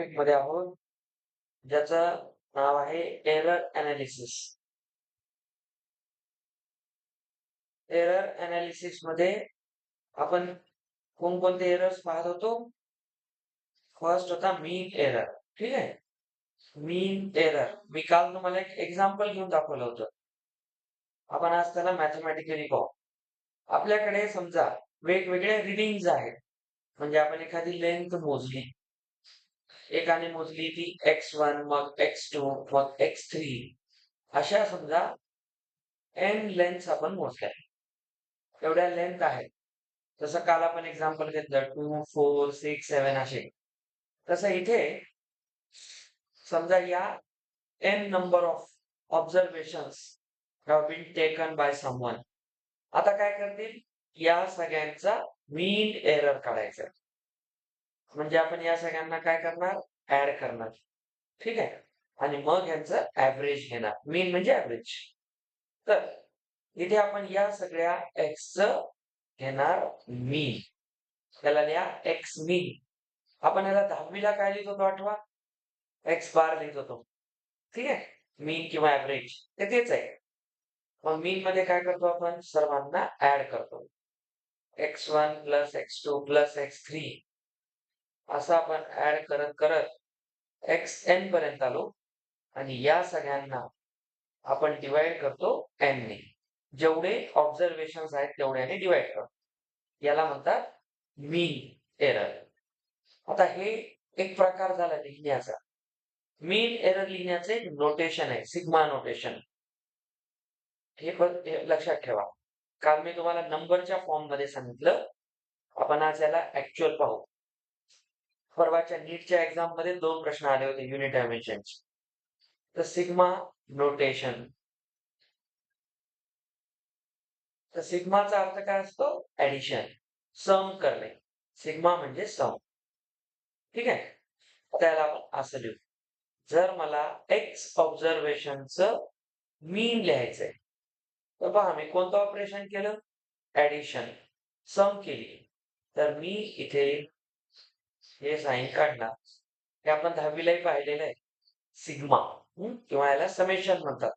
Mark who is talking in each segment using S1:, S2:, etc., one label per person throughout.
S1: Topic मध्ये आहोत ज्याचं नाव आहे एरर एनालिसिस. एरर एनालिसिस मध्ये आपण कोणकोणते एरर्स पाहत होतो. फर्स्ट होता मीन एरर. ठीक आहे, मीन एरर मी काल तुम्हाला एक एक्झाम्पल घेऊन दाखवलं होतं. आपण आज त्याला मॅथमॅटिकली पाहू. आपल्याकडे समजा वेगवेगळ्या रिडिंग्ज आहेत, म्हणजे आपण एखादी लेंथ मोजली, एकाने मोजली ती x1, मग x2, मग x3, अशा समजा n लेंथ आपण मोजल्या, एवढ्या लेंथ आहेत. जसं काल आपण एक्झाम्पल घेतलं 2, 4, 6, 7 असे. तसं इथे समजा या n number of observations have been taken by someone. आता काय करतील, या सगळ्यांचा मीन एरर काढायचा. म्हणजे आपण या सगळ्यांना काय करणार, ऍड करणार. ठीक आहे, आणि मग यांचं ऍव्हरेज घेणार. मीन म्हणजे ऍव्हरेज. तर इथे आपण या सगळ्या x घेणार मीन, त्याला लिहा एक्स मीन. आपण याला 10वीला काय लिहित होतो आठवा, एक्स बार लिहित होतो. ठीक आहे, मीन किंवा ऍव्हरेज ते तेच आहे. मग मीन मध्ये काय करतो, आपण सर्वांना ऍड करतो. x1 plus x2 plus x3 असं आपण ऍड करत करत xn पर्यंत आलो, आणि या सगळ्यांना आपण डिवाइड करतो n ने. जेवढे ऑब्झर्वेशन आहेत तेवढ्याने डिवाइड करतो. याला म्हणतात मीन एरर. आता हे एक प्रकार झाला लिहिण्याचा. मीन एरर लिहिण्याचे एक नोटेशन आहे, सिग्मा नोटेशन. हे लक्षात ठेवा. काल मी तुम्हाला नंबरच्या फॉर्म मध्ये सांगितलं, आपण आज याला ऍक्च्युअल पाहू. परवाच्या नीटच्या एक्झाम मध्ये 2 प्रश्न आले होते युनिट डायमेन्शनचे. तर सिग्मा नोटेशन. तर सिग्माचा अर्थ काय असतो, ऍडिशन, सम करणे. सिग्मा म्हणजे सम. ठीक आहे, त्याला आपण असं लिहू. जर मला एक्स ऑब्झर्वेशनचं मीन लिहायचंय, तर पहा मी कोणतं ऑपरेशन केलं, ऍडिशन, सम केली. तर मी इथे हे साइन काढणार. हे आपण 10वीलाही पाहिलेलं आहे, सिग्मा किंवा याला समेशन म्हणतात.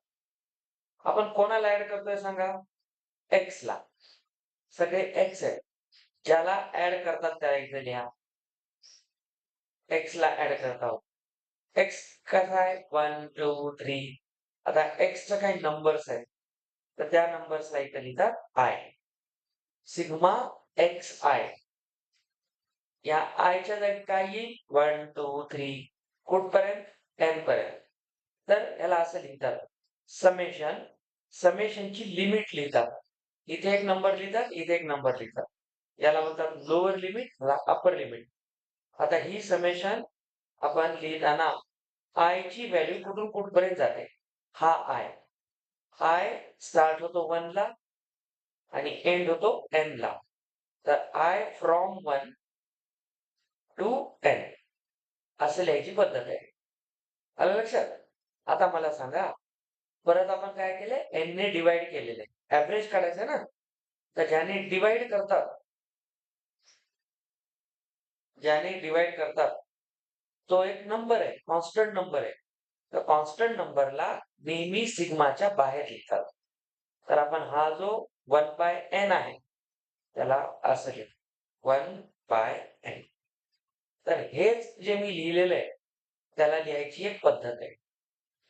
S1: आपण कोणाला ऍड करतोय सांगा, एक्स ला. सगळे एक्स आहे, ज्याला ऍड करतात त्याला इथे लिहा. एक्स ला ऍड करत आहोत. एक्स कसा आहे, 1, 2, 3. आता एक्सचं काही नंबर्स आहेत, तर त्या नंबर्सला इथे लिहितात आय. Sigma X I. या आयच्या जागी काय येईल, 1, 2, 3 कुठपर्यंत, n पर्यंत. तर याला असं लिहितात समेशन. समेशनची लिमिट लिहितात. इथे एक नंबर लिहितात, इथे एक नंबर लिहितात. याला म्हणतात लोअर लिमिट, अप्पर लिमिट. आता ही समेशन आपण लिहिताना आय ची व्हॅल्यू कुठून कुठपर्यंत जाते, हा आय. आय स्टार्ट होतो 1 ला आणि एंड होतो n ला. तर आय फ्रॉम 1 टू n असं लिहायची पद्धत आहे. आलं लक्षात. आता मला सांगा, परत आपण काय केलंय, n ने डिवाइड केलेलं आहे. ऍव्हरेज काढायचं ना, तर ज्याने डिवाइड करतात तो एक नंबर आहे, कॉन्स्टंट नंबर आहे. तर कॉन्स्टंट नंबरला नेहमी सिग्माच्या बाहेर लिहितात. तर आपण हा जो 1/n आहे त्याला असं लिहू, 1/n. तर हेच जे मी लिहिलेलं आहे त्याला लिहायची एक पद्धत आहे.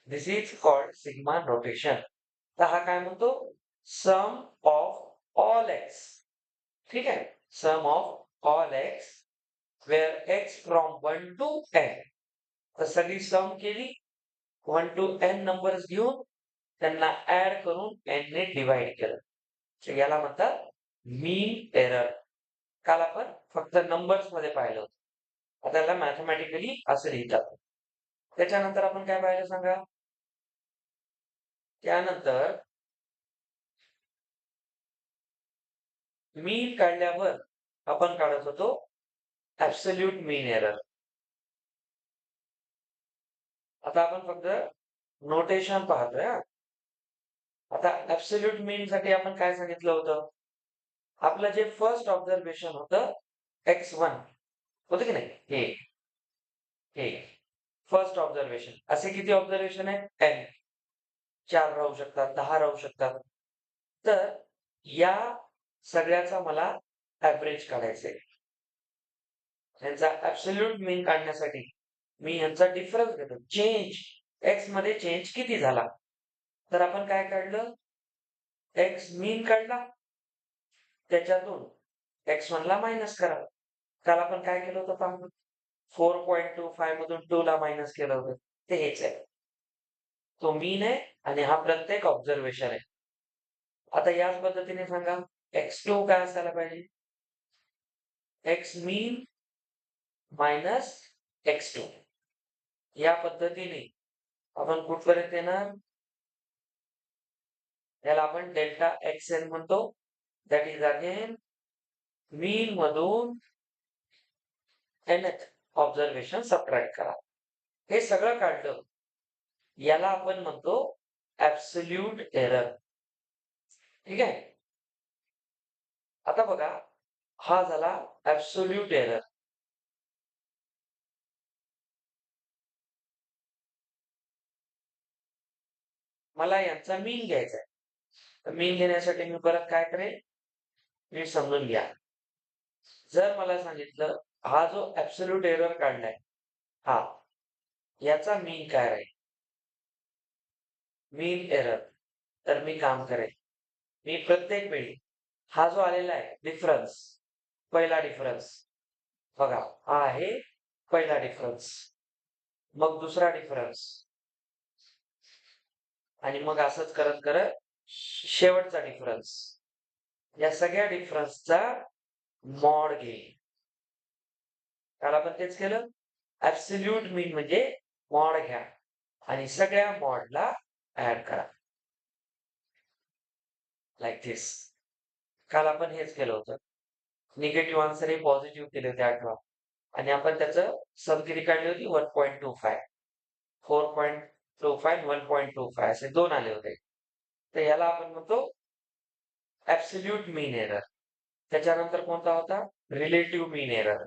S1: दिस इज कॉल्ड सिग्मा नोटेशन. तर हा काय म्हणतो, सम ऑफ ऑल एक्स. ठीक आहे, sum of all x where x from 1 to n. तर सगळी सम केली, 1 टू n नंबर्स घेऊन त्यांना ऍड करून n ने डिवाइड केलं. तर याला म्हणतात मीन एरर. काल आपण फक्त नंबर्स मध्ये पाहिलं होतं. आता याला मॅथमॅटिकली असं लिहितात. त्याच्यानंतर आपण काय पाहिलं सांगा, त्यानंतर मीन काढल्यावर आपण काढत होतो ऍब्सोल्यूट मीन एरर. आता आपण फक्त नोटेशन पाहतोय. आता ऍब्सोल्यूट मीन साठी आपण काय सांगितलं होतं, आपलं जे फर्स्ट ऑब्झर्वेशन होतं x1 होतं की नाही, हे हे फर्स्ट ऑब्झर्वेशन. असे किती ऑब्झर्वेशन आहेत? एन. 4 राहू शकतात, 10 राहू शकतात. तर या सगळ्याचा मला ऍव्हरेज काढायचंय. यांचा ऍब्सोल्यूट मीन काढण्यासाठी मी यांचा डिफरन्स घेतो. चेंज एक्स मध्ये चेंज किती झाला? तर आपण काय काढलं? एक्स मीन काढला, त्याच्यातून x1 ला मायनस करा. काल आपण काय केलं होतं पहा, 4.25 मधून 2 ला मायनस केलं होतं, ते हेच आहे. तो मीन आहे आणि हा प्रत्येक ऑब्झर्वेशन आहे. आता याच पद्धतीने सांगा, x2 काय असायला पाहिजे? एक्स मीन मायनस x2. या पद्धतीने आपण कुठपर्यंत येणार? याला आपण डेल्टा एक्सएल म्हणतो. दॅट इज अगेन मीन मधून nth ऑब्झर्वेशन सबट्रॅक्ट करा. हे सगळं काढलं, याला आपण म्हणतो ऍब्सोल्यूट एरर. ठीक आहे. आता बघा, हा झाला ऍब्सोल्यूट एरर. मला यांचा मीन घ्यायचा आहे. तर मीन घेण्यासाठी मी परत काय करेन? नीट समजून घ्या. जर मला सांगितलं हा जो ऍब्सोल्यूट एरर काढलाय, हा याचा मीन काय राहील? मीन एरर. तर मी काम करेन, मी प्रत्येक वेळी हा जो आलेला आहे डिफरन्स, पहिला डिफरन्स बघा, हा आहे पहिला डिफरन्स, मग दुसरा डिफरन्स, आणि मग असंच करत करत शेवटचा डिफरन्स. या सगळ्या डिफरन्सचा मॉड घेईल. काल आपण तेच केलं. ऍब्सोल्यूट मीन म्हणजे मॉड घ्या आणि सगळ्या मॉडला ऍड करा, लाईक दिस. काल आपण हेच केलं होतं. निगेटिव्ह आन्सर हे पॉझिटिव्ह केले होते, आठवा. आणि आपण त्याचं सम किती काढली होती? 1.25. 4.25 1.25 असे दोन आले होते. तर याला आपण म्हणतो ऍब्सोल्यूट मीन एरर. त्याच्यानंतर कोणता होता? रिलेटिव्ह मीन एरर.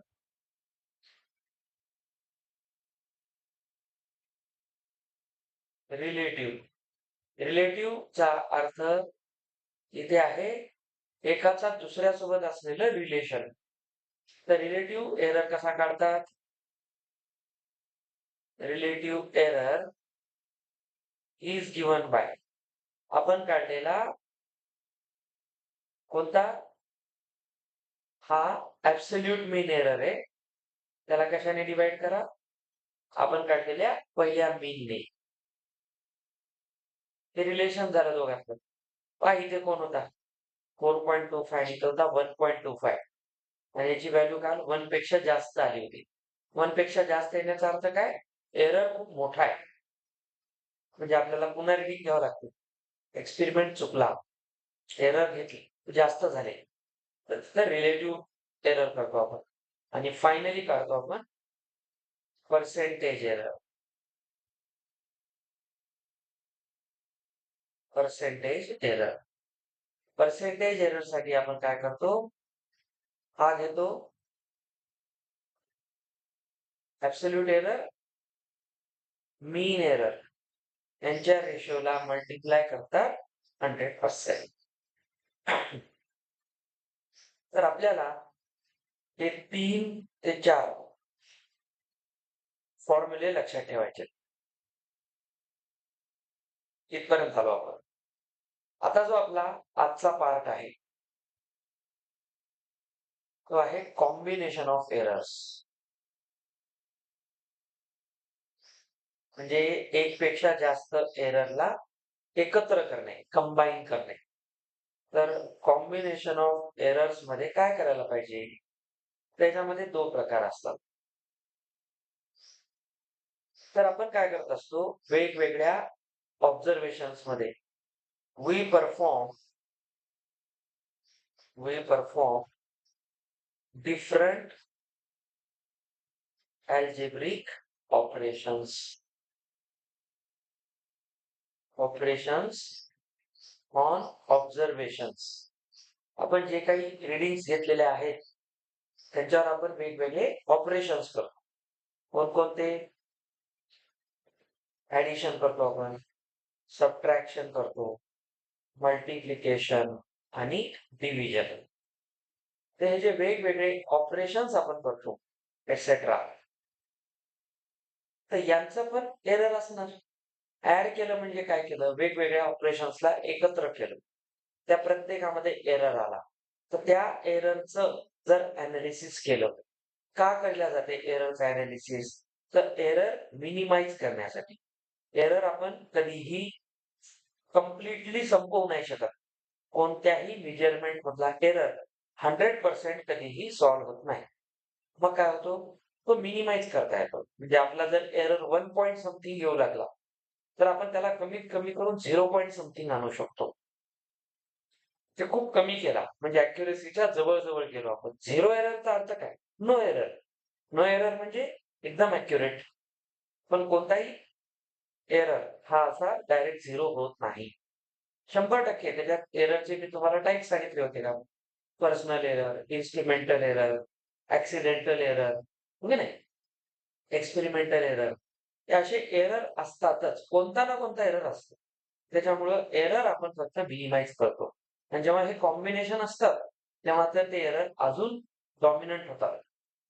S1: रिलेटिव्हचा अर्थ इथे आहे एकाचा दुसऱ्यासोबत असलेलं रिलेशन. तर रिलेटिव्ह एरर कसा काढतात? Relative error is given by, आपण काढलेला कोणता? हा ऍब्सोल्यूट मीन एरर आहे. त्याला कशाने डिवाइड करा? आपण काढलेल्या पहिल्या मीनने. हे रिलेशन झालं दोघांचं. पहा इथे कोण होता? 4.25 इथे होता 1.25, आणि याची व्हॅल्यू काल 1 पेक्षा जास्त आली होती. 1 पेक्षा जास्त येण्याचा अर्थ काय? एरर खूप मोठा आहे, म्हणजे आपल्याला पुन्हा रिडिंग घ्यावं लागतं. एक्सपेरिमेंट चुकला, एरर घेतली, जास्त झाले, तर रिलेटिव्ह एरर करतो आपण. आणि फायनली काढतो आपण percentage error. Percentage error. Percentage error साठी आपण काय करतो? हा घेतो ऍब्सोल्यूट एरर, मीन एरर, यांच्या रेशोला मल्टिप्लाय करतात 100%. तर आपल्याला हे 3 ते 4 फॉर्म्युले लक्षात ठेवायचे. इथपर्यंत आलो आपण. आता जो आपला आजचा पार्ट आहे तो आहे कॉम्बिनेशन ऑफ एरर्स. म्हणजे एक पेक्षा जास्त एररला एकत्र करणे, कंबाईन करणे. तर कॉम्बिनेशन ऑफ एरर्स मध्ये काय करायला पाहिजे? त्याच्यामध्ये 2 प्रकार असतात. तर आपण काय करत असतो, वेगवेगळ्या ऑब्झर्वेशन्स मध्ये we perform different algebraic operations on observations. आपण जे काही रिडिंग्स घेतलेले आहेत त्यांच्यावर आपण वेगवेगळे ऑपरेशन्स करतो. कोणकोणते? ऍडिशन करतो आपण, सबट्रॅक्शन करतो, मल्टिप्लिकेशन आणि डिव्हिजन. ते हे जे वेगवेगळे ऑपरेशन्स आपण करतो एक्सेट्रा, तर यांचं पण एरर असणार. ऍड केलं म्हणजे काय केलं? वेगवेगळ्या ऑपरेशन्सला एकत्र केलं, त्या प्रत्येकामध्ये एरर आला, तर त्या एररचं जर अनालिसिस केलं, का केल्या जाते एररचं अनालिसिस? तर एरर मिनिमाइज करण्यासाठी. एरर आपण कधीही कम्प्लिटली संपवू नाही शकत. कोणत्याही मेजरमेंट मधला एरर 100% कधीही सॉल्व्ह होत नाही. मग काय होतो? तो मिनिमाइज करता येतो. म्हणजे आपला जर एरर 1 पॉइंट समथिंग येऊ लागला, तर आपण त्याला कमीत कमी करून 0 पॉइंट समथिंग आणू शकतो. ते खूप कमी केला म्हणजे अॅक्युरेसीच्या जवळ गेलो आपण. 0 एररचा अर्थ काय? No error. नो एरर म्हणजे एकदम अॅक्युरेट. पण कोणताही एरर हा असा डायरेक्ट 0 होत नाही. 100% त्याच्यात एररचे मी तुम्हाला टाइप सांगितले होते ना. Personal error, instrumental error, accidental error, हो की नाही? Experimental error. हे असे एरर असतातच. कोणता ना कोणता एरर असतो. त्याच्यामुळं एरर आपण फक्त मिनिमाइज करतो. आणि जेव्हा हे कॉम्बिनेशन असतं, तेव्हा तर ते एरर अजून डॉमिनंट होतात.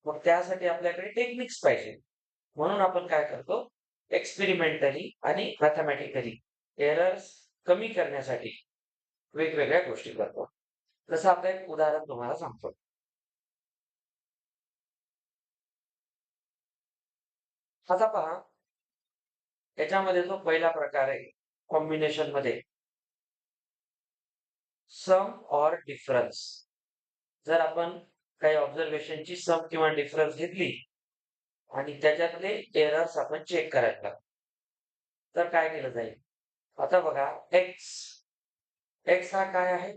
S1: मग त्यासाठी आपल्याकडे टेक्निक्स पाहिजे. म्हणून आपण काय करतो? एक्सपेरिमेंटली आणि मॅथमॅटिकली एरर्स कमी करण्यासाठी वेगवेगळ्या गोष्टी करतो. जसं आता एक उदाहरण तुम्हाला सांगतो. आता पहा, याच्यामध्ये जो पहिला प्रकार आहे कॉम्बिनेशन मध्ये, सम ऑर डिफरन्स. जर आपण काही ऑब्झर्वेशनची सम किंवा डिफरन्स घेतली आणि त्याच्यातले एरर्स आपण चेक करायला लागलो, तर काय केलं जाईल? आता बघा, एक्स एक्स हा काय आहे?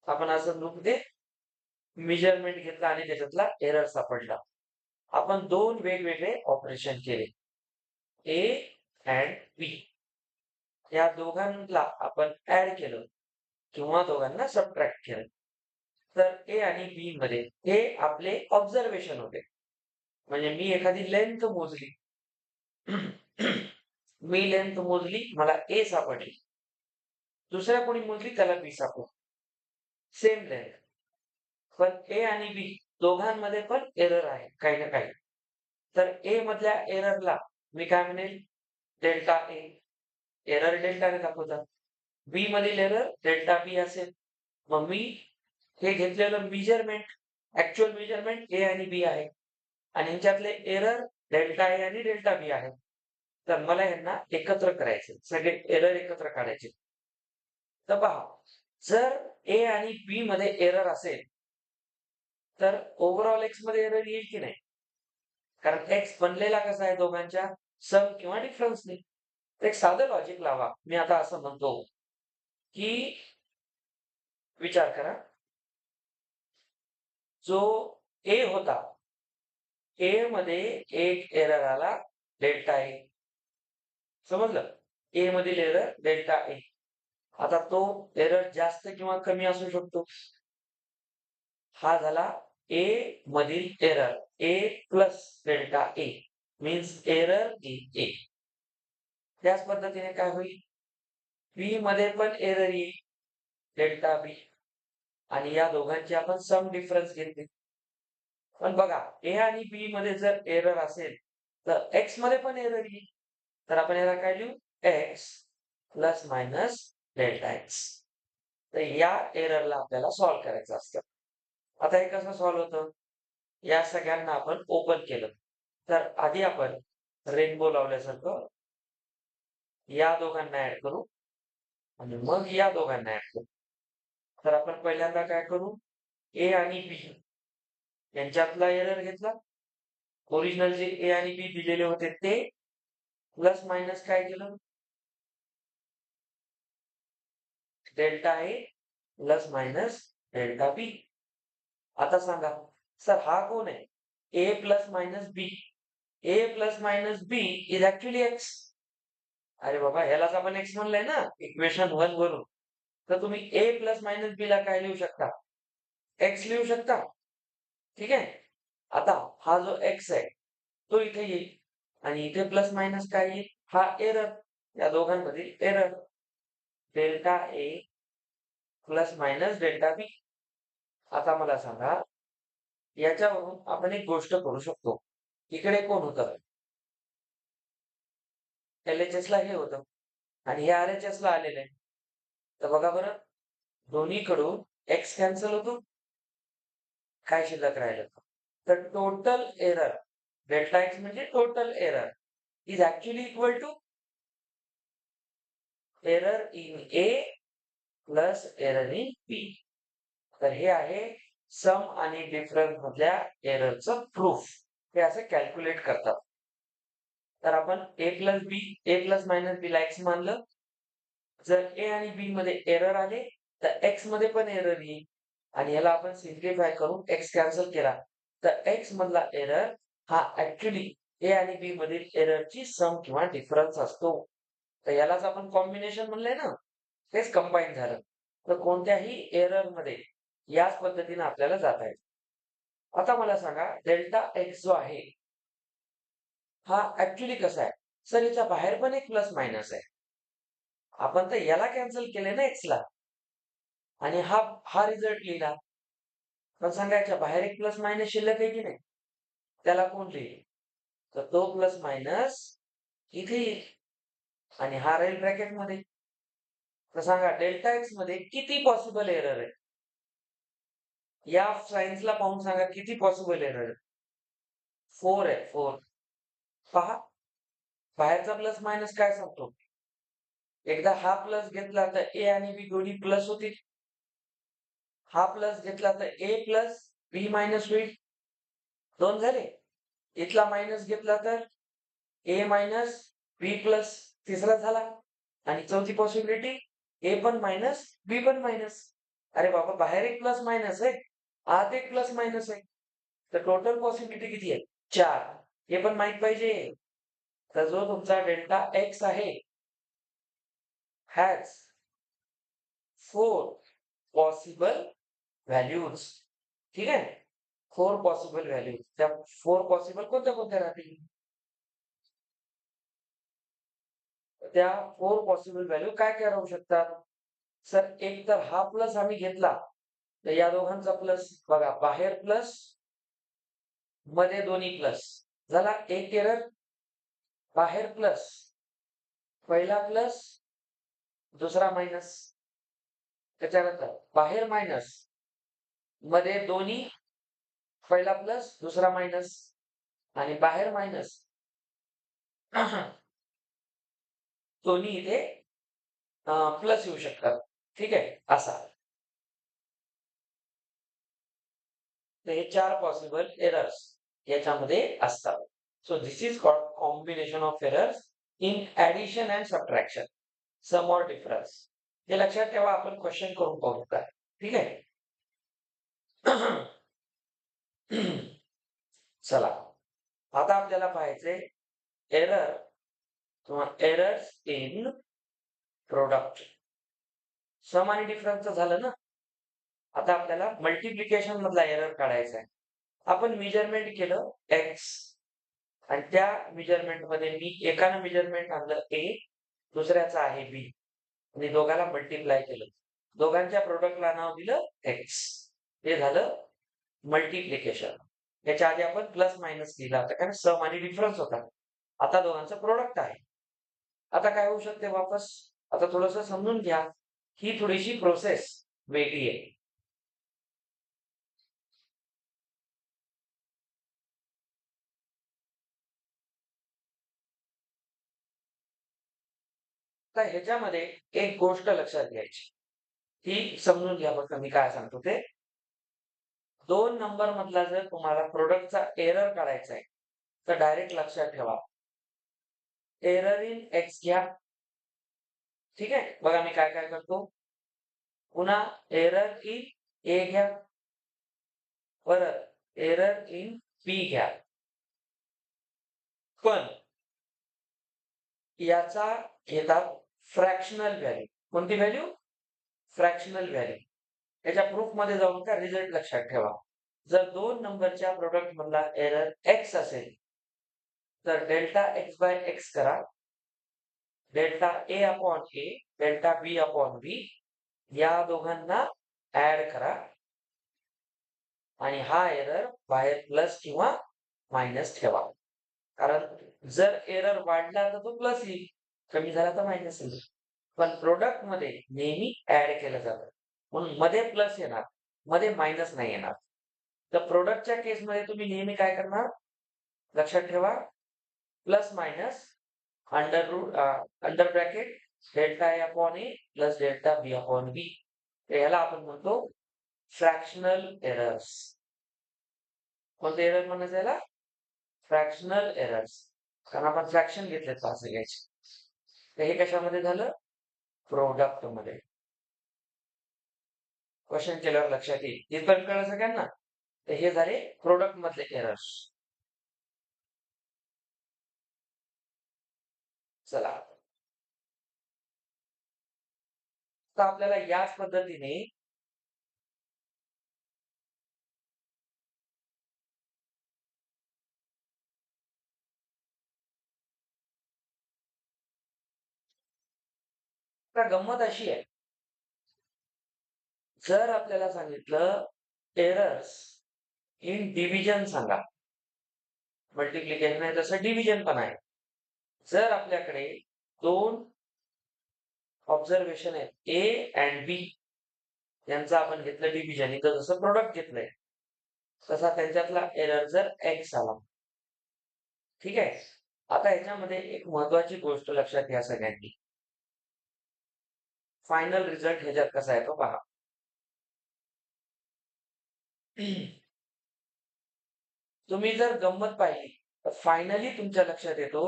S1: आपण असं नुकते मेजरमेंट घेतला आणि त्याच्यातला एरर सापडला. आपण दोन वेगवेगळे ऑपरेशन केले, ए अँड बी. या दोघांना आपण ऍड केलं किंवा दोघांना सबट्रॅक्ट केलं. तर ए आणि बी मध्ये हे आपले ऑब्झर्वेशन होते. म्हणजे मी एखादी लेंथ मोजली, मी लेंथ मोजली, मला ए सापडली. दुसऱ्या कोणी मोजली, त्याला बी सापडली. Same length. पण ए आणि बी दोघांमध्ये पण एरर आहे काही ना काही. तर ए मधल्या एररला मी काय म्हणेल? Delta A. एरर डेल्टाने दाखवतात. बी मधील एरर डेल्टा बी असेल. मग मी हे घेतलेलं मेजरमेंट, ऍक्च्युअल मेजरमेंट ए आणि बी आहे आणि ह्याच्यातले एरर डेल्टा ए आणि डेल्टा बी आहे. तर मला यांना एकत्र करायचे, सगळे एरर एकत्र काढायचे. तर पहा, जर ए आणि बी मध्ये एरर असेल, तर ओव्हरऑल एक्स मध्ये एरर येईल की नाही? कारण एक्स बनलेला कसा आहे? दोघांच्या सम किंवा डिफरन्सने. एक साधं लॉजिक लावा. मी आता असं म्हणतो की, विचार करा, जो ए होता, ए मध्ये एक एरर आला, डेल्टा ए. समजलं? ए मधील एरर डेल्टा ए. आता तो एरर जास्त किंवा कमी असू शकतो. हा झाला ए मधील error, a plus delta a means error in a. त्याच पद्धतीने काय होईल? बी मध्ये पण एरर येईल, डेल्टा बी. आणि या दोघांची आपण सम डिफरन्स घेतली. पण बघा, ए आणि बी मध्ये जर एरर असेल, तर एक्स मध्ये पण एरर येईल. तर आपण याला काय लिहू? X plus minus delta x. तर या एररला आपल्याला सॉल्व्ह करायचं असतं. आता हे कसं सॉल्व्ह होतं? या सगळ्यांना आपण ओपन केलं, तर आधी आपण रेनबो लावल्यासारखं या दोघांना ऍड करू आणि मग या दोघांना ऍड करू. तर आपण पहिल्यांदा काय करू? ए आणि बी यांच्यातला एरर घेतला. ओरिजिनल जे ए आणि बी दिलेले होते ते प्लस मायनस काय केलं? Delta a plus minus delta b. आता सांगा सर, हा कोण आहे? A plus minus b. A plus minus b is actually x. अरे बाबा, ह्यालाच आपण एक्स म्हणलंय ना इक्वेशन 1 वरून. तर तुम्ही ए प्लस मायनस बी ला काय लिहू शकता? एक्स लिहू शकता. ठीक आहे. आता हा जो एक्स आहे, तो इथे येईल आणि इथे प्लस मायनस काय येईल? हा एरर, या दोघांमधील error, delta a plus minus delta b. आता मला सांगा, याच्यावरून आपण एक गोष्ट करू शकतो. इकडे कोण होतं? LHS ला हे होतं आणि हे RHS ला आलेलं आहे. तर बघा बरं, दोन्हीकडून एक्स कॅन्सल होतो. काय शिल्लक राहिलं? तर टोटल एरर, डेल्टा एक्स म्हणजे total error, is actually equal to error in a plus error in b. तर हे आहे सम आणि डिफरन्स मधल्या एररचं प्रूफ. हे असं कॅल्क्युलेट करतात. तर आपण ए प्लस मायनस बी ला एक्स मानलं. जर ए आणि बी मध्ये एरर आले तर एक्स मध्ये पण एरर येईल आणि याला आपण सिम्प्लिफाय करून एक्स कॅन्सल केला तर एक्स मधला एरर हा ऍक्च्युली ए आणि बी मधील एररची सम किंवा डिफरन्स असतो. तर यालाच आपण कॉम्बिनेशन म्हणलंय ना, तेच कंबाईन झालं. तर कोणत्याही एरर मध्ये याच पद्धतीने आपल्याला जाता येईल. आता मला सांगा, डेल्टा एक्स जो आहे हा ऍक्च्युली कसा आहे? सर याच्या बाहेर पण एक प्लस मायनस आहे. आपण तर याला कॅन्सल केले ना एक्स ला आणि हा हा रिझल्ट लिहिला. पण सांगा याच्या बाहेर एक प्लस मायनस शिल्लक आहे की नाही? त्याला कोण लिहिल? तर तो प्लस मायनस इथे येईल आणि हा राहील ब्रॅकेट मध्ये. तर सांगा डेल्टा एक्स मध्ये किती पॉसिबल एरर आहे? या सायन्सला पाहून सांगा किती पॉसिबल एरर आहे? 4 आहे, 4. पहा, बाहेरचा प्लस मायनस काय सांगतो? एकदा हा प्लस घेतला तर ए आणि बी दोन्ही प्लस होतील. हा प्लस घेतला तर ए प्लस बी मायनस होईल. 2 झाले. इथला मायनस घेतला तर ए मायनस बी प्लस, तिसरा झाला. आणि चौथी पॉसिबिलिटी ए पण मायनस बी पण मायनस. अरे बाबा, बाहेर एक प्लस मायनस आहे, आत एक प्लस मायनस आहे. तर टोटल पॉसिबिलिटी किती आहे? 4. हे पण माहित पाहिजे. तर जो तुमचा डेल्टा एक्स आहे हॅज 4 पॉसिबल व्हॅल्यूज. ठीक आहे, 4 पॉसिबल व्हॅल्यूज. त्या 4 पॉसिबल कोणत्या कोणत्या राहतील? त्या 4 पॉसिबल व्हॅल्यू काय काय राहू शकतात? सर एक तर हा प्लस आम्ही घेतला तर या दोघांचा प्लस बघा, बाहेर प्लस मध्ये दोन्ही प्लस झाला. एक एरर, बाहेर प्लस, पहिला प्लस दुसरा मायनस. त्याच्यानंतर बाहेर मायनस, मध्ये दोन्ही, पहिला प्लस दुसरा मायनस आणि बाहेर मायनस दोन्ही इथे प्लस येऊ शकतात. ठीक आहे, असा. तर हे 4 पॉसिबल एरर्स याच्यामध्ये असतात. So this is called combination of errors in addition and subtraction, sum or difference. हे लक्षात ठेवा, आपण क्वेश्चन करून पाहू काय. ठीक आहे. चला, आता आपल्याला पाहायचंय एरर किंवा एरर्स इन प्रोडक्ट. सम आणि डिफरन्स झालं ना. आता आपल्याला मल्टिप्लिकेशन मधला एरर काढायचा आहे. आपण मेजरमेंट केलं एक्स आणि त्या मेजरमेंट मध्ये मी एकानं मेजरमेंट आणलं ए, दुसऱ्याचं आहे बी आणि दोघाला मल्टिप्लाय केलं. दोघांच्या प्रोडक्टला नाव दिलं एक्स. हे झालं मल्टिप्लिकेशन. याच्या आधी आपण प्लस मायनस लिहिला होता कारण सम आणि डिफरन्स होता. आता दोघांचं प्रोडक्ट आहे. आता काय होऊ शकते वापस? आता थोडस समजून घ्या, ही थोडीशी प्रोसेस वेगळी आहे. तर ह्याच्यामध्ये एक गोष्ट लक्षात घ्यायची, ही समजून घ्या बघा मी काय सांगतो ते. 2 नंबर मधला जर तुम्हाला प्रोडक्टचा एरर काढायचा आहे तर डायरेक्ट लक्षात ठेवा, एरर इन एक्स घ्या. ठीक आहे, बघा मी काय काय करतो. पुन्हा एरर इन ए घ्या, परत एरर इन बी घ्या. पण याचा घेतात फ्रॅक्शनल व्हॅल्यू. कोणती व्हॅल्यू? Fractional value. याच्या प्रूफ मध्ये जाऊन का रिझल्ट लक्षात ठेवा. जर 2 नंबरच्या प्रोडक्ट मधला एरर एक्स असेल तर डेल्टा एक्स बाय एक्स करा, delta a upon A, delta b upon बी या दोघांना ऍड करा आणि हा एरर बाहेर प्लस किंवा मायनस ठेवा. कारण जर एरर वाढला तर तो प्लस येईल, कमी झाला तर मायनस येईल. पण प्रोडक्ट मध्ये नेहमी ऍड केलं जातं, म्हणून मध्ये प्लस येणार, मध्ये मायनस नाही येणार. तर प्रोडक्टच्या केसमध्ये तुम्ही नेहमी काय करणार, लक्षात ठेवा, plus minus under bracket delta a upon a plus delta b upon b. याला आपण म्हणतो फ्रॅक्शनल एरर्स. कोणते एरर म्हणायचं याला? Fractional errors. कारण आपण फ्रॅक्शन घेतले तर असं घ्यायचे. तर हे कशामध्ये झालं? प्रोडक्ट मध्ये. क्वेश्चन केल्यावर लक्षात येईल. हे पण कळलं सगळ्यांना? तर हे झाले प्रोडक्ट मधले एरर्स. चला, तर आपल्याला याच पद्धतीने गंमत अशी आहे, जर आपल्याला सांगितलं एरर्स इन डिव्हिजन सांगा, मल्टिप्लिकेशन आहे तसं डिव्हिजन पण आहे. जर आपल्याकडे दोन ऑब्झर्वेशन आहेत ए अँड बी, यांचं आपण घेतलं डिव्हिजन, इथं जसं प्रोडक्ट घेतलंय तसा त्यांच्यातला एरर जर एक्स आला, ठीक आहे. आता ह्याच्यामध्ये एक महत्वाची गोष्ट लक्षात घ्या सगळ्यांनी, फायनल रिझल्ट ह्याच्यात कसा आहे तो पहा. तुम्ही जर गंमत पाहिली तर फायनली तुमच्या लक्षात येतो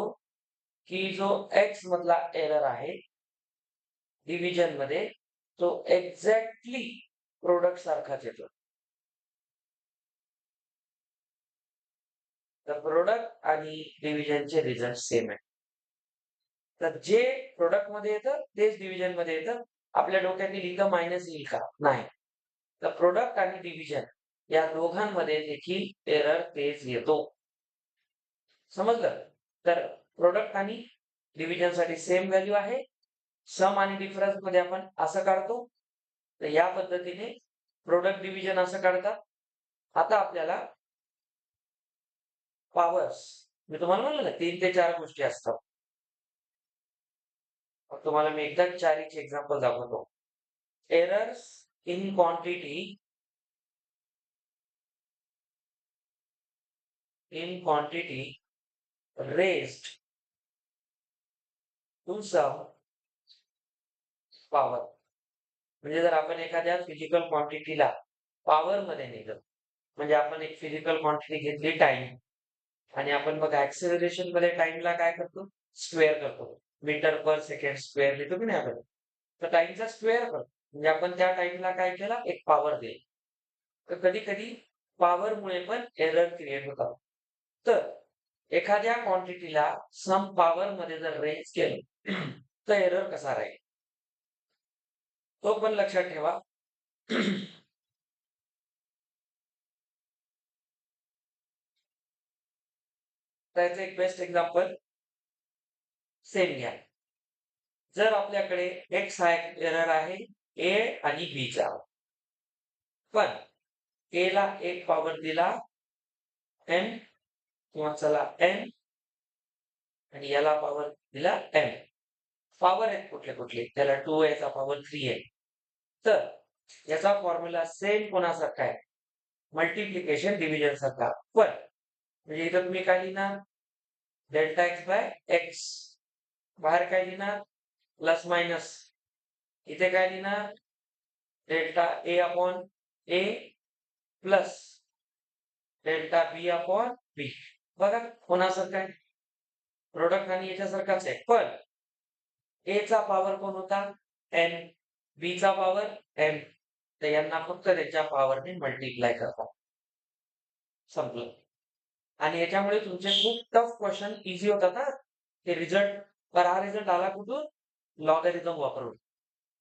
S1: की जो एक्स मधला एरर आहे डिव्हिजन मध्ये, तो एक्झॅक्टली प्रोडक्ट सारखाच येतो. तर प्रोडक्ट आणि डिव्हिजनचे रिझल्ट सेम आहे. तर जे प्रोडक्ट मध्ये येतं तेच डिव्हिजन मध्ये येतं. आपल्या डोक्यात लिहिलं मायनस येईल का? नाही. तर प्रोडक्ट आणि डिव्हिजन या दोघांमध्ये देखील एरर तेच येतो. समजलं? तर प्रोडक्ट आणि डिव्हिजन साठी सेम व्हॅल्यू आहे. सम आणि डिफरन्स मध्ये आपण असं काढतो. तर या पद्धतीने प्रोडक्ट डिव्हिजन असं काढतात. आता आपल्याला पॉवर्स, मी तुम्हाला म्हणलं ना 3 ते 4 गोष्टी असतात. तुम्हाला मी एकदा 4चे एक्झाम्पल दाखवतो. Errors in quantity raised to some power. म्हणजे जर आपण एखाद्या फिजिकल क्वांटिटीला पॉवर मध्ये नेलं, म्हणजे आपण एक फिजिकल क्वांटिटी घेतली टाइम, आणि आपण बघा ऍक्सेलरेशन मध्ये टाइमला काय करतो? स्क्वेअर करतो. मीटर पर सेकंड स्क्वेअर लिहितो की नाही आपण? तर टाइमचा स्क्वेअर करतो, म्हणजे आपण त्या टाइमला काय केला? एक पॉवर दिली. तर कधी कधी पॉवरमुळे पण एरर क्रिएट होतात. तर एखाद्या क्वांटिटीला सम पॉवर मध्ये जर रेंज केलं तर एरर कसा राहील तो पण लक्षात ठेवा. त्याचं एक बेस्ट एक्झाम्पल सेम घ्या. जर आपल्याकडे एक्स हा एरर आहे ए आणि बी चा, पण ए ला एक पॉवर दिला एम, किंवा चला एन, आणि याला पॉवर दिला एम. पॉवर आहेत कुठले कुठले? त्याला 2 याचा पॉवर 3 आहे. तर याचा फॉर्म्युला सेम कोणासारखा आहे? मल्टिप्लिकेशन डिव्हिजन सारखा. पण म्हणजे इथं तुम्ही काय लिहिणार? Delta x by x. बाहेर काय लिहिणार? Plus minus. इथे काय लिहिणार? Delta a upon a plus delta b upon b. बघा कोणासारखं आहे? प्रोडक्ट आणि याच्यासारखाच आहे. पण ए चा पॉवर कोण होता? एन. बी चा पॉवर एम. तर यांना फक्त त्याच्या पॉवरने मल्टिप्लाय करतात. संपलं. आणि याच्यामुळे तुमचे खूप टफ क्वेश्चन इझी होतात ना. ते रिझल्ट, तर हा रिझल्ट आला कुठून? लॉगॅरिथम वापरून.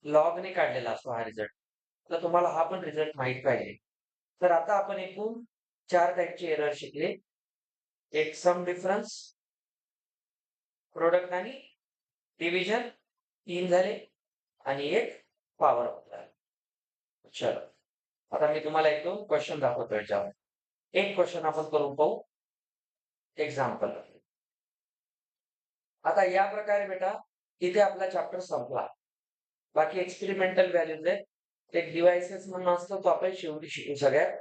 S1: लॉगने काढलेला असतो हा रिझल्ट. तर तुम्हाला हा पण रिझल्ट माहित पाहिजे. तर आता आपण एकूण 4 टाईपचे एरर शिकले. एक सम डिफरन्स, प्रोडक्ट आणि डिव्हिजन 3 झाले आणि एक पॉवर ऑफ. चलो, आता मी तुम्हाला एक दोन क्वेश्चन दाखवतो याच्यावर. एक क्वेश्चन आपण करून पाहू एक्झाम्पल. आता या प्रकारे बेटा इथे आपला चॅप्टर संपला. बाकी एक्सपेरिमेंटल व्हॅल्यूज आहेत. एक डिव्हाइसेस म्हणून असतो तो आपण शेवटी शिकू सगळ्यात.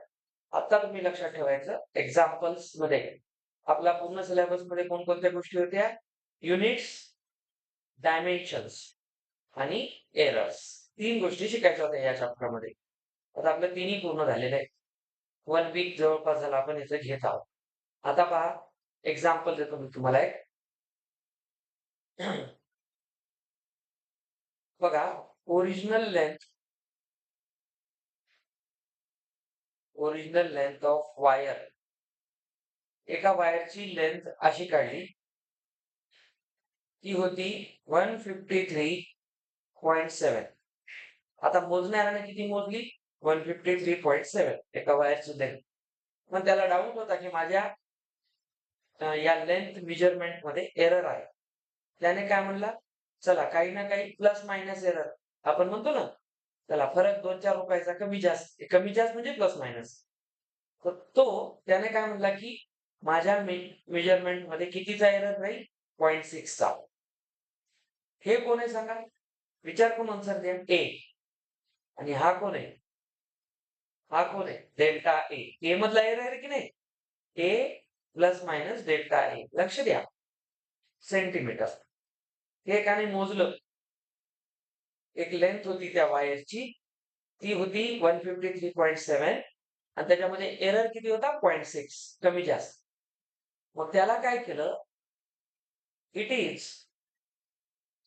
S1: आता तुम्ही लक्षात ठेवायचं एक्झाम्पल्स मध्ये आपला पूर्ण सिलेबस मध्ये कोणकोणत्या गोष्टी होत्या? युनिट्स, डायमेन्शन्स आणि एरर्स. 3 गोष्टी शिकायच्या होत्या या चॅप्टर मध्ये. आता आपलं 3ही पूर्ण झालेलं आहे. 1 वीक जवळपास झाला आपण याचं घेत आहोत. आता पहा एक्झाम्पल देतो मी तुम्हाला एक. बघा, ओरिजिनल लेंथ ऑफ वायर. एका वायरची लेंथ अशी काढली, ती होती 153.7. आता मोजणाऱ्याने किती मोजली? 153.7 एका वायरची लेंथ. पण त्याला डाऊट होता की माझ्या या लेंथ मेजरमेंट मध्ये एरर आहे. त्याने काय म्हणला, चला काही ना काही प्लस मायनस एरर आपण म्हणतो ना, चला फरक 2-4 रुपयाचा कमी जास्त, कमी जास्त म्हणजे प्लस मायनस. तर तो त्याने काय म्हणला की माझ्या मेजरमेंट मध्ये कितीचा एरर राहील? 0.6 चा. हे कोण आहे सांगा? विचार करून आन्सर द्या. ए. आणि हा कोण आहे? हा कोण आहे? Delta A. ए मधला एरर आहे की नाही? ए प्लस मायनस डेल्टा ए. लक्ष द्या, सेंटीमीटर. हे एकाने मोजलं. एक लेंथ होती त्या वायरची, ती होती 153.7 आणि त्याच्यामध्ये एरर किती होता? 0.6, कमी जास्त. मग त्याला काय केलं? It is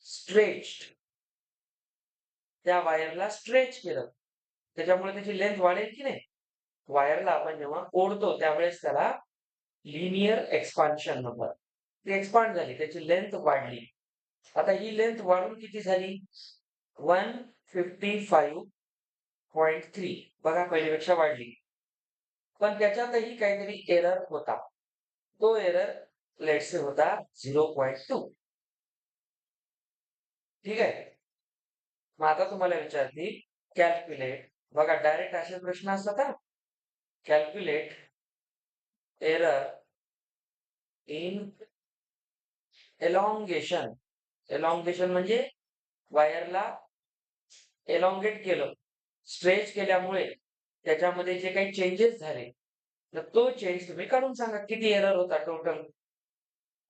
S1: stretched. त्या वायरला स्ट्रेच केलं, त्याच्यामुळे त्याची लेंथ वाढेल की नाही? वायरला आपण जेव्हा ओढतो त्यावेळेस त्याला लिनियर एक्सपान्शन म्हणतात. ती एक्सपांड झाली, त्याची लेंथ वाढली. आता ही लेंथ वाढून किती झाली? 155.3. बघा, पहिल्यापेक्षा वाढली. पण त्याच्यातही काहीतरी एरर होता. तो एरर लेट्स से होता 0.2. ठीक आहे. मग आता तुम्हाला विचारतील कॅल्क्युलेट. बघा, डायरेक्ट असे प्रश्न असतात हा. Calculate error in elongation. Elongation म्हणजे वायरला एलॉंगेट केलं, स्ट्रेच केल्यामुळे त्याच्यामध्ये जे काही चेंजेस झाले, तर तो चेंज तुम्ही काढून सांगा किती एरर होता टोटल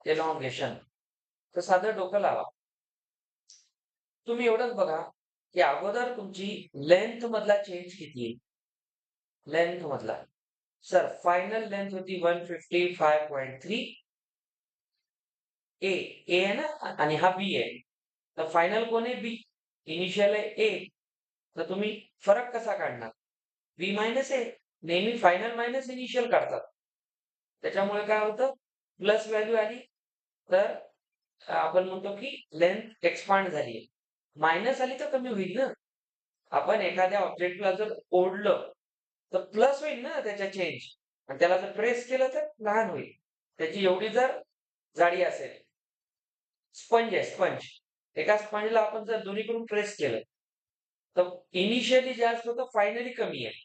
S1: एलॉंगेशन. तर साधं डोकं लावा. तुम्ही एवढंच बघा की अगोदर तुमची लेंथ मधला चेंज किती आहे? लेंथ मधला, सर फायनल लेंथ होती 155.3. ए आहे ना, आणि हा बी आहे. तर फायनल कोण आहे? बी. इनिशियल आहे ए. तर तुम्ही फरक कसा काढणार? बी मायनस ए. नेहमी फायनल मायनस इनिशियल काढतात. त्याच्यामुळे काय होतं? प्लस व्हॅल्यू आली तर आपण म्हणतो की लेंथ एक्सपांड झाली. मायनस आली तर कमी होईल ना. आपण एखाद्या ऑब्जेक्टला जर ओढलं तर प्लस होईल ना त्याच्या चेंज, आणि त्याला जर प्रेस केलं तर लहान होईल. त्याची एवढी जर जाडी असेल. स्पंज आहे, स्पंज. एका स्पंजला आपण जर दोन्हीकडून प्रेस केलं तर इनिशियली जास्त होतं, फायनली कमी आहे.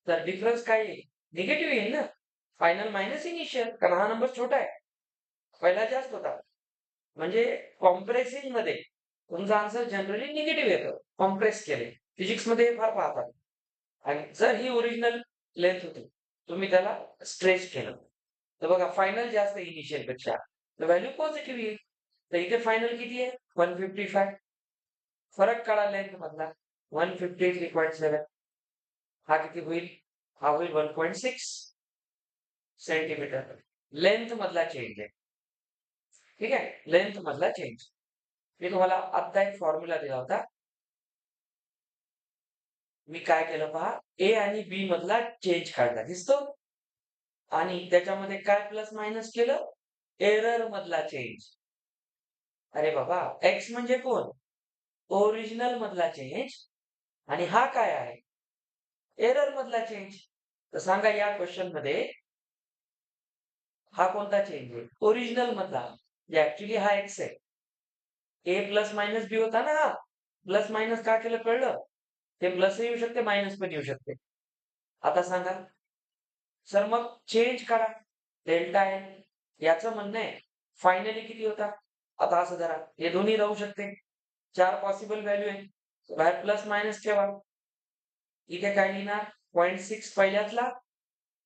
S1: तर डिफरन्स काय येईल? निगेटिव्ह येईल ना. फायनल मायनस इनिशियल, कारण हा नंबर छोटा आहे, पहिला जास्त होता. म्हणजे कॉम्प्रेसिंग मध्ये तुमचा आन्सर जनरली निगेटिव्ह येतो, कॉम्प्रेस केले. फिजिक्स मध्ये हे फार पाहतात. आणि जर ही ओरिजिनल लेंथ होती, तुम्ही त्याला स्ट्रेच केलं, तर बघा फायनल जास्त इनिशियल पेक्षा, तर व्हॅल्यू पॉझिटिव्ह येईल. तर इथे फायनल किती आहे? 155. फरक काढा लेंथ मधला, 153.7. हा किती होईल? हा होईल 1.6 सेंटीमीटर. लेंथ मधला चेंज आहे. ठीक आहे, लेंथ मधला चेंज. मी तुम्हाला आता एक फॉर्म्युला दिला होता. मी काय केलं पहा, ए आणि बी मधला चेंज काढला, दिसतो? आणि त्याच्यामध्ये काय प्लस मायनस केलं? एरर मधला चेंज. अरे बाबा, एक्स म्हणजे कोण? ओरिजिनल मधला चेंज. आणि हा काय आहे? एरर मधला चेंज. तर सांगा या क्वेश्चन मध्ये हा कोणता चेंज आहे? ओरिजिनल मधला. ऍक्च्युली हा एक्स आहे. ए प्लस मायनस बी होता ना, हा प्लस मायनस का केलं कळलं? ते प्लस येऊ शकते, मायनस पण येऊ शकते. आता सांगा सर, मग चेंज करा डेल्टा एन. याचं म्हणणं आहे फायनली किती होता? आता असं धरा, हे दोन्ही राहू शकते. 4 पॉसिबल व्हॅल्यू आहे, बाहेर प्लस मायनस ठेवा. इथे काय लिहिणार? 0.6 पहिल्यातला,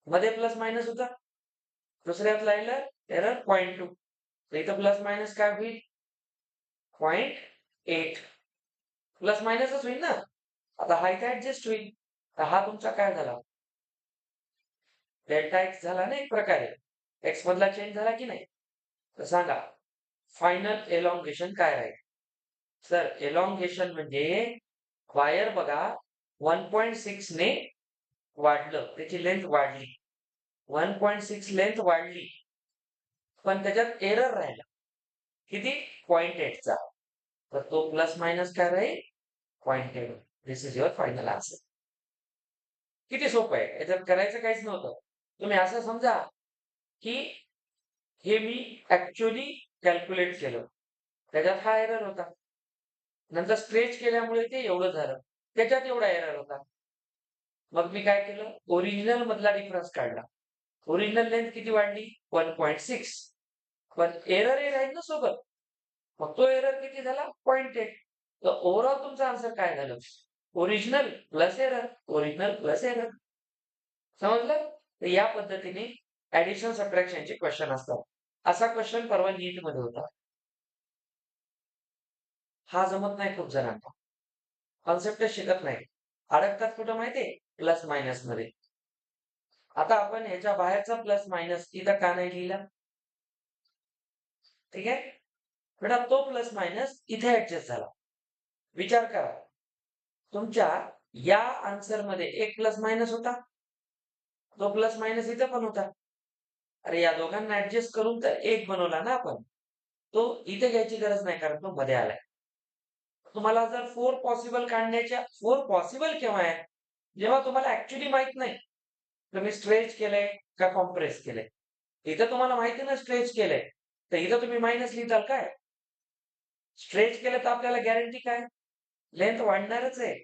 S1: मध्ये प्लस मायनस होता, दुसऱ्यातला एरर 0.2. तर इथं प्लस मायनस काय होईल? 0.8. प्लस मायनसच होईल ना. आता हा इथे ऍडजस्ट होईल. तर हा तुमचा काय झाला? डेल्टा एक्स झाला ना एक प्रकारे. एक्स मधला चेंज झाला की नाही? तर सांगा फायनल एलॉंगेशन काय राहील? सर, एलॉंगेशन म्हणजे वायर बघा 1.6 ने वाढलं, त्याची लेंथ वाढली, 1.6 लेंथ वाढली, पण त्याच्यात एरर राहिला किती? 0.8चा. तर तो प्लस मायनस काय राहील? 0.8. दिस इज युअर फायनल आन्सर. किती सोपं आहे, याच्यात करायचं काहीच नव्हतं. तुम्ही असं समजा की हे मी ऍक्च्युअली कॅल्क्युलेट केलं, त्याच्यात हा एरर होता, नंतर स्ट्रेच केल्यामुळे ते एवढं झालं, त्याच्यात एवढा एरर होता. मग मी काय केलं? ओरिजिनल मधला डिफरन्स काढला. ओरिजिनल लेंथ किती वाढली? 1.6. पण एरर हे राहील ना सोबत, मग तो एरर किती झाला? 0.8. तर ओव्हरऑल तुमचा आन्सर काय झालं? Original plus error, original plus error. समजलं? तर या पद्धतीने ऍडिशन सबट्रॅक्शनचे क्वेश्चन असतात. असा क्वेश्चन परवा नीट मध्ये होता. हा जमत नाही खूप जणांना, कॉन्सेप्टच शिकत नाही, अडकतात कुठं माहितीये? प्लस मायनस मध्ये. आता आपण ह्याच्या बाहेरचा प्लस मायनस इथं का नाही लिहिला? ठीक आहे बेटा, तो प्लस मायनस इथे ऍडजस्ट झाला. विचार करा, तुमच्या या आन्सर मध्ये एक प्लस मायनस होता, तो प्लस मायनस इथं पण होता. अरे या दोघांना ऍडजस्ट करून तर एक बनवला ना आपण. तो इथे घ्यायची गरज नाही, कारण तो मध्ये आलाय. तुम्हाला जर 4 पॉसिबल काढण्याच्या, 4 पॉसिबल केव्हा आहे? जेव्हा तुम्हाला ऍक्च्युली माहित नाही तुम्ही स्ट्रेच केलंय का कॉम्प्रेस केलंय. इथं तुम्हाला माहिती ना स्ट्रेच केलंय, तर इथं तुम्ही मायनस लिहिताल काय? स्ट्रेच केलं तर आपल्याला गॅरंटी काय? लेंथ वाढणारच आहे,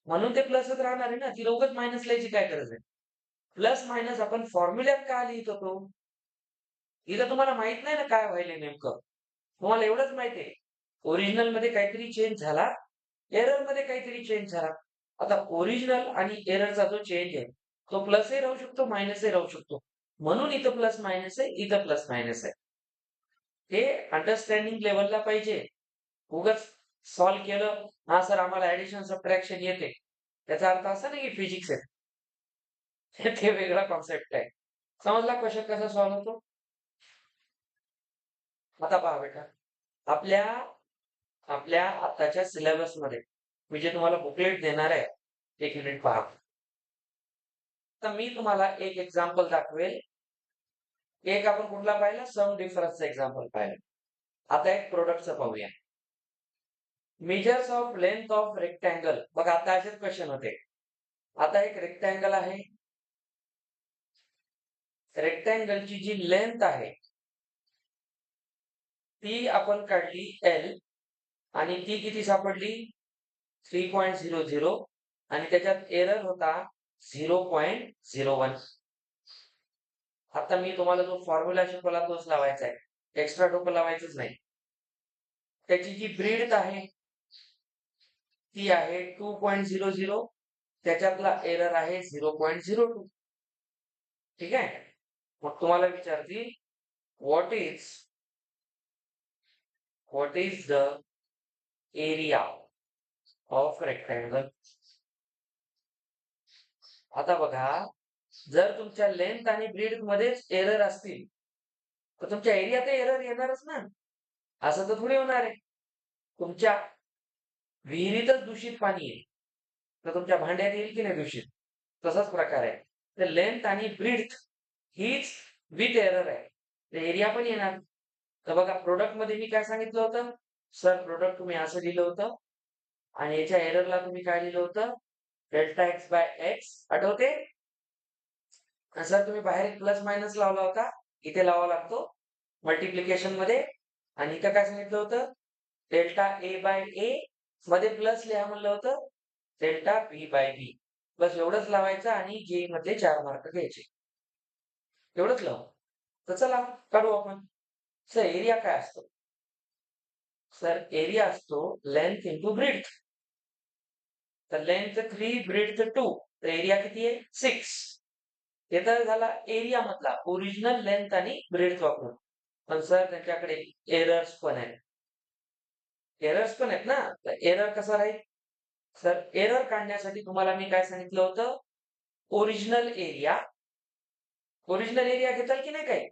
S1: म्हणून ते प्लसच राहणार आहे ना. ती उगाच मायनस लिहायची काय गरज आहे? प्लस मायनस आपण फॉर्म्युल्यात का लिहित होतो? इथं तुम्हाला माहित नाही ना काय व्हायलंय नेमकं. तुम्हाला एवढंच माहिती आहे, ओरिजिनल मध्ये काहीतरी चेंज झाला, एरर मध्ये काहीतरी चेंज झाला. आता ओरिजिनल आणि एररचा जो चेंज आहे तो प्लसही राहू शकतो, मायनसही राहू शकतो. म्हणून इथं प्लस मायनस आहे, इथं प्लस मायनस आहे. हे अंडरस्टँडिंग लेवलला पाहिजे. उगाच सॉल्व्ह केलं, हा सर आम्हाला ऍडिशन सबट्रॅक्शन येते, त्याचा अर्थ असा नाही की फिजिक्स आहे. ते वेगळा कॉन्सेप्ट आहे. समजला क्वेश्चन कसा सॉल्व्ह होतो? आता पहा बेटा, आपल्या आपल्या आताच्या सिलेबस मध्ये मी जे तुम्हाला बुकलेट देणार आहे, एक युनिट पहा. तर मी तुम्हाला एक एक्झाम्पल दाखवेल. एक आपण कुठला पाहिला? सम डिफरन्सचा एक्झाम्पल पाहिलं. आता एक प्रोडक्टचं पाहूया. Measures of length of rectangle. बघा आता असेच क्वेश्चन होते. आता एक रेक्टँगल आहे, रेक्टँगलची जी लेंथ आहे ती आपण काढली एल, आणि ती किती सापडली? 3.00, आणि त्याच्यात एरर होता 0.01. आता मी तुम्हाला जो फॉर्म्युला शिकवला तोच लावायचा आहे, एक्स्ट्रा डोकं लावायचंच नाही. त्याची जी ब्रीड आहे ती आहे 2.00, त्याच्यातला एरर आहे 0.02. ठीक आहे. मग तुम्हाला विचारतील what is the area of rectangle. आता बघा, जर तुमच्या लेंथ आणि ब्रीड मध्येच एरर असतील तर तुमच्या एरियात एरर येणारच ना. असं तर थोडी होणार आहे. तुमच्या विहिरीतच दूषित पाणी आहे तर तुमच्या भांड्यात येईल की नाही दूषित? तसाच प्रकार आहे. तर लेंथ आणि ब्रीड हीच विथ एरर आहे, तर एरिया पण येणार. तर बघा, प्रोडक्ट मध्ये मी काय सांगितलं होतं? सर प्रोडक्ट तुम्ही असं लिहिलं होतं, आणि याच्या एररला तुम्ही काय लिहिलं होतं? Delta x by x. आठवते? सर तुम्ही बाहेर एक प्लस मायनस लावला होता, इथे लावा लागतो मल्टिप्लिकेशन मध्ये. आणि इथं काय सांगितलं होतं, डेल्टा ए बाय ए मध्ये प्लस लिहा म्हणलं होतं, डेल्टा बी बाय बी. बस एवढंच लावायचं आणि जे मध्ये 4 मार्क घ्यायचे. एवढंच लावू. तर चला काढू आपण. सर एरिया काय असतो? सर एरिया असतो लेंथ इंटू ब्रेड्थ. तर लेंथ 3, ब्रेड्थ 2. तर एरिया किती आहे? 6. हे तर झाला एरिया मधला ओरिजिनल लेंथ आणि ब्रेड्थ वापरून. पण सर त्यांच्याकडे एरर्स पण आहेत. एरर्स पण आहेत ना, तर एरर कसा राहील? सर एरर काढण्यासाठी तुम्हाला मी काय सांगितलं होतं, ओरिजिनल एरिया. ओरिजिनल एरिया घेताल की नाही काही?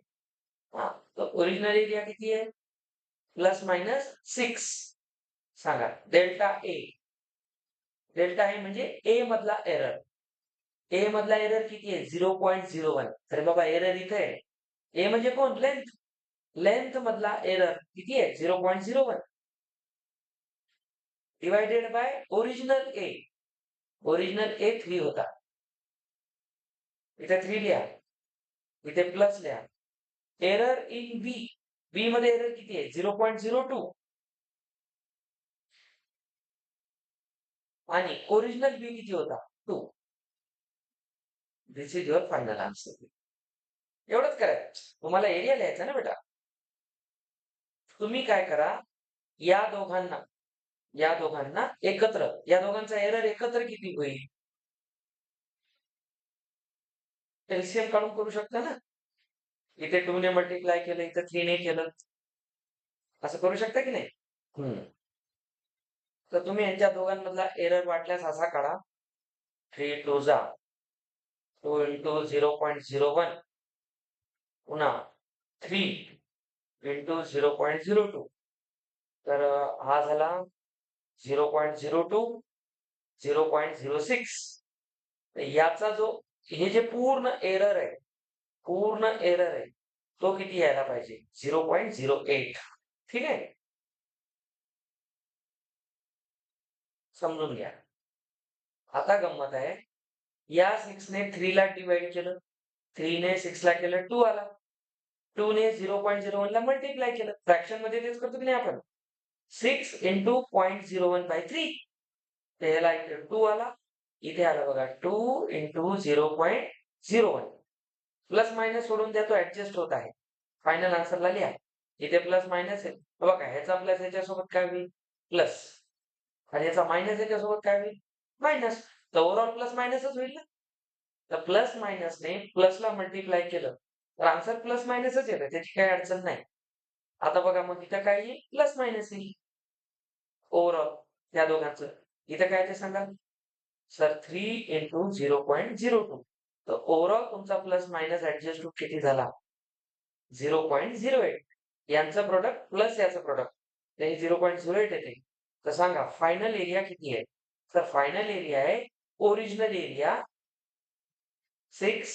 S1: हा, तर ओरिजिनल एरिया किती आहे? Plus minus 6. सांगा डेल्टा ए. डेल्टा ए म्हणजे ए मधला एरर. ए मधला एरर किती आहे? 0.01. अरे बाबा एरर इथे आहे. ए म्हणजे कोण? लेंथ. लेंथ मधला एरर किती आहे? 0.01 divided by original A. Original ए 3 होता. इथे 3 लिहा, इथे प्लस लिहा. एरर इन बी. बी मध्ये एरर किती आहे? 0.02 आणि ओरिजिनल बी किती होता? 2. दिस इज युअर फायनल आन्सर. एवढंच करायचं. तुम्हाला एरिया लिहायचा ना बेटा. तुम्ही काय करा, या दोघांना एकत्र, या दोघांचा एरर एकत्र किती होईल? एलसीएम काढून करू शकता ना. इथे 2 ने मल्टिप्लाय केलं, इथे 3 ने केलं. असं करू शकता की नाही? तर तुम्ही यांच्या दोघांमधला एरर वाटल्यास असा काढा. 3 2 जा 2 इंटू 0.01 पुन्हा 3 इंटू 0.02. तर हा झाला 0.02 0.06. याचा जो हे जे पूर्ण एरर आहे, पूर्ण एरर आहे, तो किती यायला पाहिजे? 0.08. ठीक आहे, समजून घ्या. आता गंमत आहे, या 6 ने 3 ला डिवाइड केलं, 3 ने 6 ला केलं 2 आला, 2 ने 0.01 ला मल्टिप्लाय केलं. फ्रॅक्शन मध्ये तेच करतो की नाही आपण. 6 इंटू 0.01 बाय 3. तर याला इथे 2 आला, इथे आला बघा 2 इंटू 0.01. प्लस मायनस सोडून द्या, तो ऍडजस्ट होत आहे. फायनल आन्सरला लिहा. इथे प्लस मायनस आहे बघा, ह्याचा प्लस ह्याच्यासोबत काय होईल? प्लस. आणि याचा मायनस याच्यासोबत काय होईल? मायनस. तर ओव्हरऑल प्लस मायनसच होईल ना. तर प्लस मायनसने प्लसला मल्टिप्लाय केलं तर आन्सर प्लस मायनसच येतं, त्याची काही अडचण नाही. आता बघा मग इथं काय येईल? प्लस मायनस येईल ओव्हरऑल या दोघांचं. इथं काय ते सांगा. Sir 3 into 0.02. तर ओव्हरऑल तुमचा प्लस मायनस ऍडजस्ट होऊन किती झाला? 0.08. यांचं प्रोडक्ट प्लस याचं प्रोडक्ट, ते 0.08 येते. तर सांगा फायनल एरिया किती आहे? तर फायनल एरिया आहे ओरिजिनल एरिया 6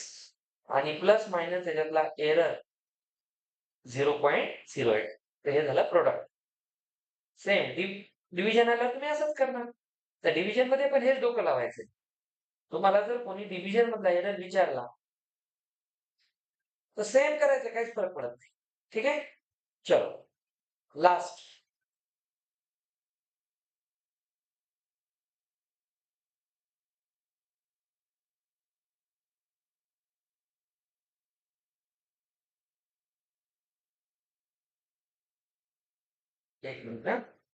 S1: आणि प्लस मायनस त्याच्यातला एरर 0.08. तर हे झालं प्रोडक्ट. सेम डिव्हिजन आल्यावर तुम्ही असंच करणार. तर डिव्हिजन मध्ये पण हेच डोकं लावायचं. तुम्हाला जर कोणी डिव्हिजन मधला एरर विचारला तर सेम करायचं, काहीच फरक पडत नाही. ठीक आहे, चलो लास्ट. एक मिनिट.